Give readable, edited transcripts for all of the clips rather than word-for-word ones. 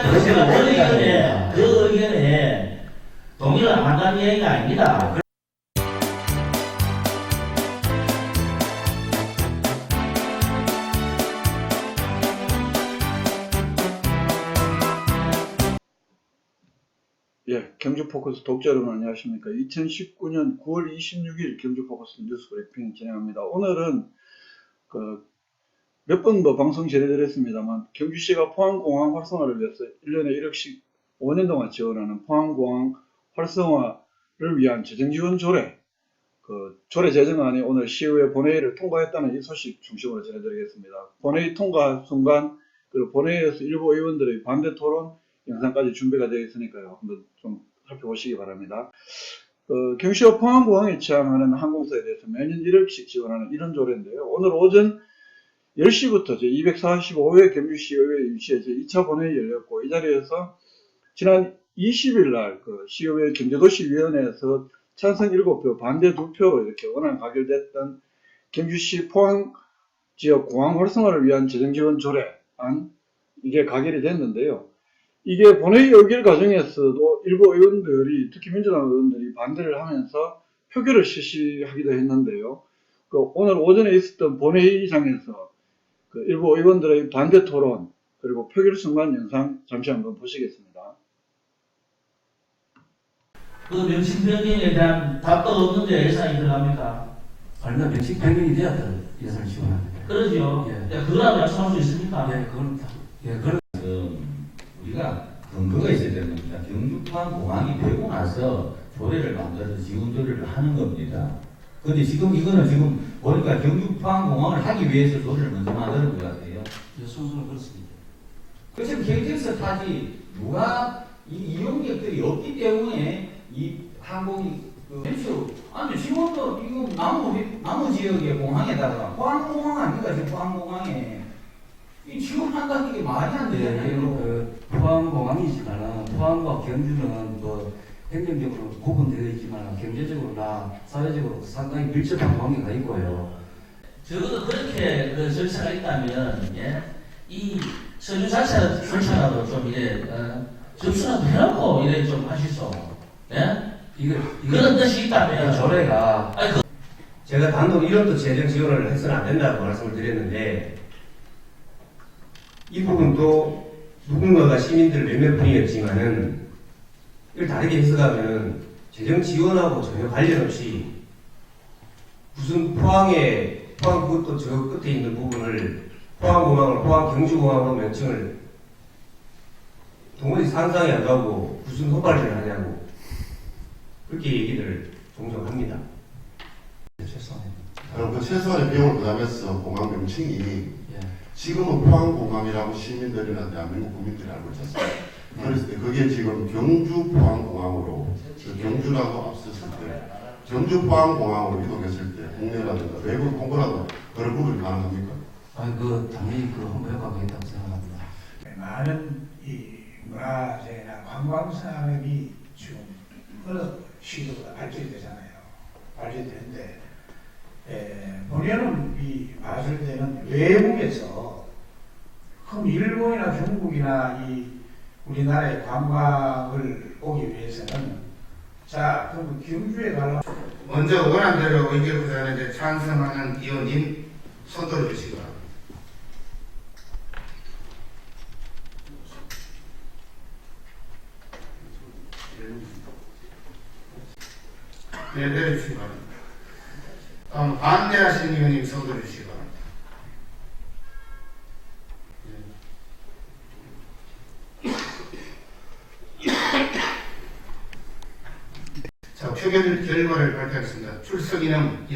그래가지고 제가 그 의견에 동의를 안 한다는 얘기가 아닙니다. 예, 경주포커스 독자 여러분 안녕하십니까. 2019년 9월 26일 경주포커스 뉴스 브리핑 진행합니다. 오늘은 몇 번 방송 전해드렸습니다만 경주시가 포항공항 활성화를 위해서 1년에 1억씩 5년 동안 지원하는 포항공항 활성화를 위한 재정지원 조례, 조례 제정안이 오늘 시의회 본회의를 통과했다는 이 소식 중심으로 전해드리겠습니다. 본회의 통과 순간 그리고 본회의에서 일부 의원들의 반대 토론 영상까지 준비가 되어 있으니까요. 한번 좀 살펴보시기 바랍니다. 경시와 포항공항에 취항하는 항공사에 대해서 매년 1억씩 지원하는 이런 조례인데요. 오늘 오전 10시부터 제245회 경주시의회 임시회 제2차 본회의 열렸고, 이 자리에서 지난 20일 날 시의회 경제도시위원회에서 찬성 7표, 반대 2표로 이렇게 원안 가결됐던 경주시 포항 지역 공항 활성화를 위한 재정지원 조례안, 이게 가결이 됐는데요. 이게 본회의 의결 과정에서도 일부 의원들이, 특히 민주당 의원들이 반대를 하면서 표결을 실시하기도 했는데요. 오늘 오전에 있었던 본회의장에서 일부 의원들의 반대 토론 그리고 표결 순간 영상 잠시 한번 보시겠습니다. 그 명칭 변경에 대한 답도 없는데 예산이 들어갑니까? 얼마 명칭 변경이 돼야 예산을 지원합니다. 그러죠. 예. 그거라도 약속할 수 있습니까? 예, 그건 우리가 근거가 있어야 되는 겁니다. 경주포항공항이 되고 나서 조례를 만들어서 지원 조례를 하는 겁니다. 근데 지금 이거는 지금 보니까 경주포항공항을 하기 위해서 조례를 먼저 만드는 것 같아요. 순서는 그렇습니다. 그렇지만 KTX 타지 누가 이용객들이 없기 때문에 이 항공이 아니 지금도 이거 나무 지역의 공항에다가 포항공항 아닙니까? 지금 포항공항에 이 지원한다는 게 말이 안 되잖아요. 포항공항이지만 포항과 경주는 행정적으로 구분되어 있지만 경제적으로나 사회적으로 상당히 밀접한 관계가 있고요. 적어도 그렇게 절차가 있다면, 예? 이 서류 자체라도 좀 이래, 접수라도 해놓고 이래 좀 하시소. 예? 그런 뜻이 있다면. 조례가 제가 단독 1원도 재정 지원을 해서는 안 된다고 말씀을 드렸는데, 이 부분도 누군가가 시민들 몇몇 분이었지만은 이걸 다르게 해석하면 재정 지원하고 전혀 관련 없이 무슨 포항 그것도 저 끝에 있는 부분을 포항공항을 포항 경주공항으로 명칭을 도무지 상상이 안 가고 무슨 헛발질을 하냐고 그렇게 얘기들을 종종 합니다. 그럼 그 최소한의 비용을 부담해서 공항 명칭이 지금은 포항공항이라고 시민들이나 대한민국 국민들이 알고 있었어요. 그랬을 때 그게 지금 경주포항공항으로 경주라고 앞섰을 때 경주포항공항으로 이동했을 때 국내라든가 외국 홍보라도 그런 부분이 가능합니까? 당연히 한번 해봐야겠다고 생각합니다. 많은 이 문화재나 관광 산업이 지금 어느 시도보다 발전이 되잖아요. 발전되는데 보면은 이 마술대는 외국에서 그럼 일본이나 중국이나 이 우리나라의 관광을 오기 위해서는 자 그럼 경주에 가려 먼저 원안대로 의결구조안에 찬성하는 의원님 손 들어주시기 바랍니다. 네, 내려주시기 바랍니다. 다음 반대하시는 의원님 손 들어주시기 바랍니다. 자, 표결 결과를 발표하겠습니다. 출석 인원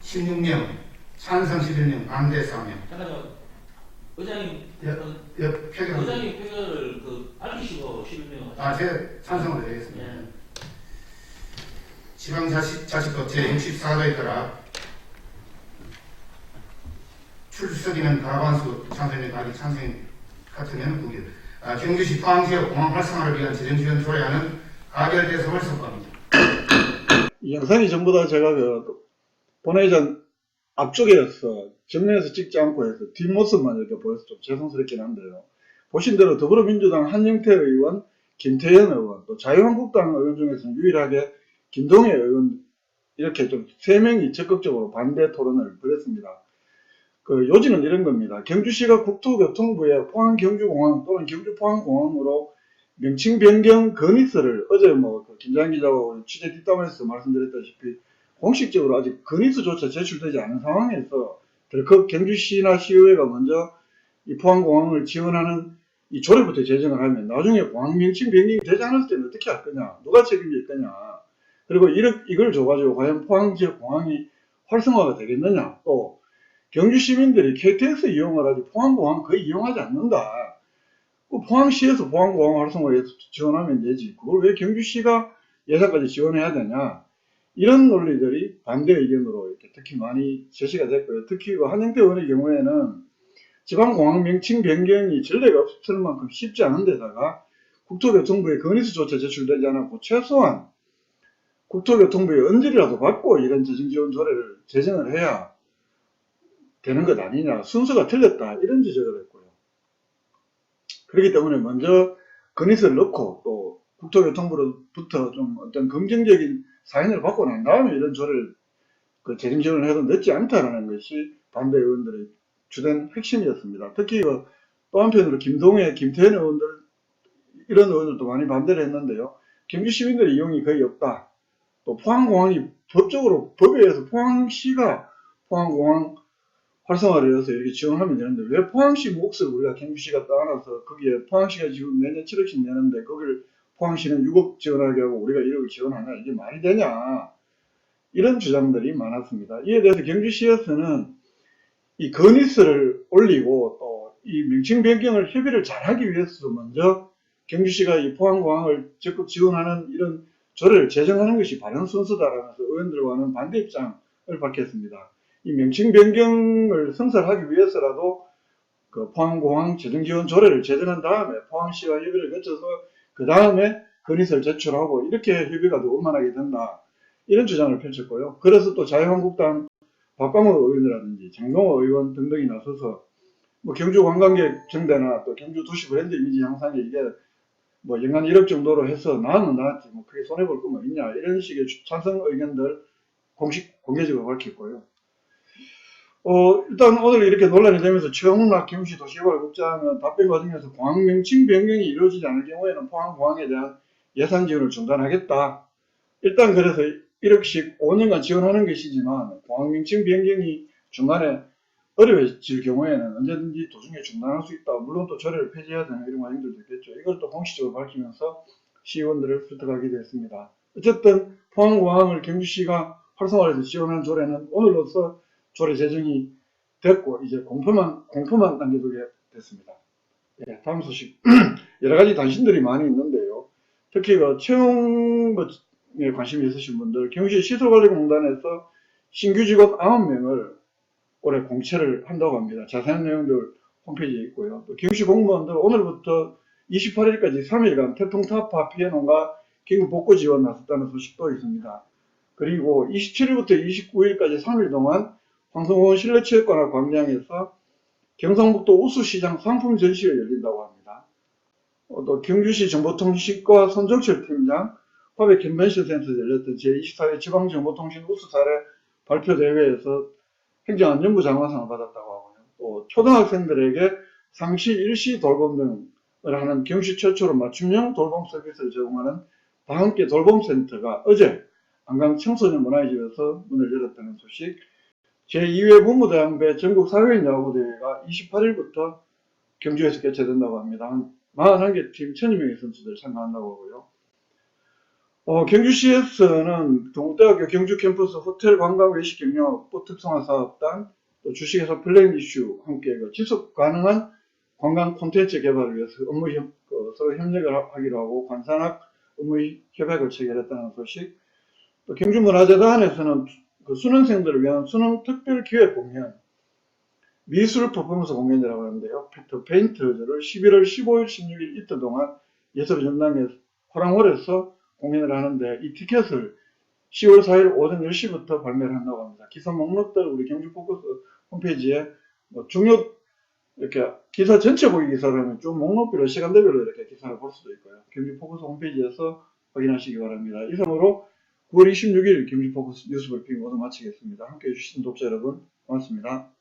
16명, 찬성 11명, 반대 4명. 잠깐만요. 의장님, 표결. 의장님 표결을 알리시고 11명. 제가 찬성을 드리겠습니다. 예. 지방자치법 제64조에 따라 출석인은 과반수 찬성이 가기 찬성이 같으면 구결. 경주시 포항지역 공항 활성화를 위한 재정지원 조례안은 가결돼서 활성화합니다. 이 영상이 전부 다 제가 본회의장 앞쪽에서 정면에서 찍지 않고 해서 뒷모습만 이렇게 보여서 좀 죄송스럽긴 한데요. 보신 대로 더불어민주당 한영태 의원, 김태현 의원, 또 자유한국당 의원 중에서는 유일하게 김동애 의원 이렇게 좀 3명이 적극적으로 반대 토론을 벌였습니다. 그 요지는 이런 겁니다. 경주시가 국토교통부에 포항경주공항 또는 경주포항공항으로 명칭 변경 건의서를 어제 그 김장 기자와 취재 뒷담화에서 말씀드렸다시피 공식적으로 아직 건의서조차 제출되지 않은 상황에서 덜컥 경주시나 시의회가 먼저 이 포항공항을 지원하는 이 조례부터 제정을 하면 나중에 공항 명칭 변경이 되지 않았을 때는 어떻게 할 거냐, 누가 책임질 거냐, 그리고 이걸 줘가지고 과연 포항 지역 공항이 활성화가 되겠느냐, 또 경주 시민들이 KTX 이용을 하지 포항공항 거의 이용하지 않는다. 포항시에서 포항공항 활성화에 지원하면 되지. 그걸 왜 경주시가 예산까지 지원해야 되냐. 이런 논리들이 반대 의견으로 이렇게 특히 많이 제시가 됐고요. 특히 한영태 의원의 경우에는 지방공항 명칭 변경이 전례가 없을 만큼 쉽지 않은 데다가 국토교통부에 건의서조차 제출되지 않았고 최소한 국토교통부에 언질이라도 받고 이런 재정지원 조례를 제정을 해야 되는 것 아니냐. 순서가 틀렸다. 이런 지적을 했고요. 그렇기 때문에 먼저 건의서를 넣고 또 국토교통부로부터 좀 어떤 긍정적인 사인을 받고 난 다음에 이런 조례를 재정 지원을 해도 늦지 않다는 것이 반대 의원들의 주된 핵심이었습니다. 특히 또 한편으로 김동애, 김태현 의원들 이런 의원들도 많이 반대를 했는데요. 경주 시민들의 이용이 거의 없다. 또 포항공항이 법적으로 법에 의해서 포항시가 포항공항 활성화를 위해서 이렇게 지원하면 되는데 왜 포항시 몫을 우리가 경주시가 따라서 거기에 포항시가 지금 매년 7억씩 내는데 거기를 포항시는 6억 지원하게 하고 우리가 1억을 지원하냐, 이게 말이 되냐, 이런 주장들이 많았습니다. 이에 대해서 경주시에서는 이 건의서를 올리고 또 이 명칭 변경을 협의를 잘하기 위해서도 먼저 경주시가 이 포항공항을 적극 지원하는 이런 조례를 제정하는 것이 바른 순서다라면서 의원들과는 반대 입장을 밝혔습니다. 이 명칭 변경을 성사하기 위해서라도 그 포항공항 재정지원 조례를 제정한 다음에 포항시와 협의를 거쳐서 그 다음에 건의서를 제출하고 이렇게 협의가 더 원만하게 된다. 이런 주장을 펼쳤고요. 그래서 또 자유한국당 박광호 의원이라든지 장동호 의원 등등이 나서서 경주 관광객 증대나 또 경주 도시 브랜드 이미지 향상에 이게 연간 1억 정도로 해서 나으면 나았지 크게 손해볼 거 뭐 있냐, 이런 식의 찬성 의견들 공개적으로 밝혔고요. 일단 오늘 이렇게 논란이 되면서 최홍락 경주시 도시개발국장은 답변 과정에서 공항 명칭 변경이 이루어지지 않을 경우에는 포항공항에 대한 예산 지원을 중단하겠다. 일단 그래서 1억씩 5년간 지원하는 것이지만 공항 명칭 변경이 중간에 어려워질 경우에는 언제든지 도중에 중단할 수 있다. 물론 또 조례를 폐지해야 되는 이런 과정들도 있겠죠. 이걸 또 공식적으로 밝히면서 시의원들을 설득하게 됐습니다. 어쨌든 포항공항을 경주시가 활성화해서 지원하는 조례는 오늘로서 조례 제정이 됐고 이제 공포만 남겨두게 됐습니다. 예, 다음 소식. 여러 가지 단신들이 많이 있는데요. 특히 채용에 관심이 있으신 분들, 경주시 시설관리공단에서 신규 직원 9명을 올해 공채를 한다고 합니다. 자세한 내용들 홈페이지에 있고요. 또 경주시 공무원들 오늘부터 28일까지 3일간 태풍 타파 피해농가 긴급 복구 지원 나섰다는 소식도 있습니다. 그리고 27일부터 29일까지 3일 동안 황성호원 실내체육관악 광장에서 경상북도 우수시장 상품 전시회 열린다고 합니다. 또 경주시 정보통신과 손정철 팀장 화백 컨벤션 센터에서 열렸던 제24회 지방정보통신 우수 사례 발표 대회에서 행정안전부 장관상을 받았다고 하고요. 또 초등학생들에게 상시 일시 돌봄 등을 하는 경시 최초로 맞춤형 돌봄 서비스를 제공하는 다함께 돌봄센터가 어제 안강 청소년 문화의 집에서 문을 열었다는 소식. 제2회 문무대항배 전국 사회인 야구대회가 28일부터 경주에서 개최된다고 합니다. 한 41개 팀 1000명의 선수들 참가한다고 하고요. 경주시에서는 동국대학교 경주 캠퍼스 호텔 관광 외식 경영업 특성화 사업단, 또 주식회사 플랜 이슈 함께 지속 가능한 관광 콘텐츠 개발을 위해서 서로 협력을 하기로 하고 관산학 업무 협약을 체결했다는 소식. 또 경주문화재단에서는 수능생들을 위한 수능 특별 기획 공연, 미술 퍼포먼스 공연이라고 하는데요. 페인트를 11월 15일, 16일 이틀 동안 예술 전당에 호랑홀에서 공연을 하는데 이 티켓을 10월 4일 오전 10시부터 발매를 한다고 합니다. 기사 목록들 우리 경주 포커스 홈페이지에 중요 이렇게 기사 전체 보기 기사라면 쭉 목록별로 시간대별로 이렇게 기사를 볼 수도 있고요. 경기 포커스 홈페이지에서 확인하시기 바랍니다. 이상으로 9월 26일 경기 포커스 뉴스 브리핑 모두 마치겠습니다. 함께 해주신 독자 여러분 고맙습니다.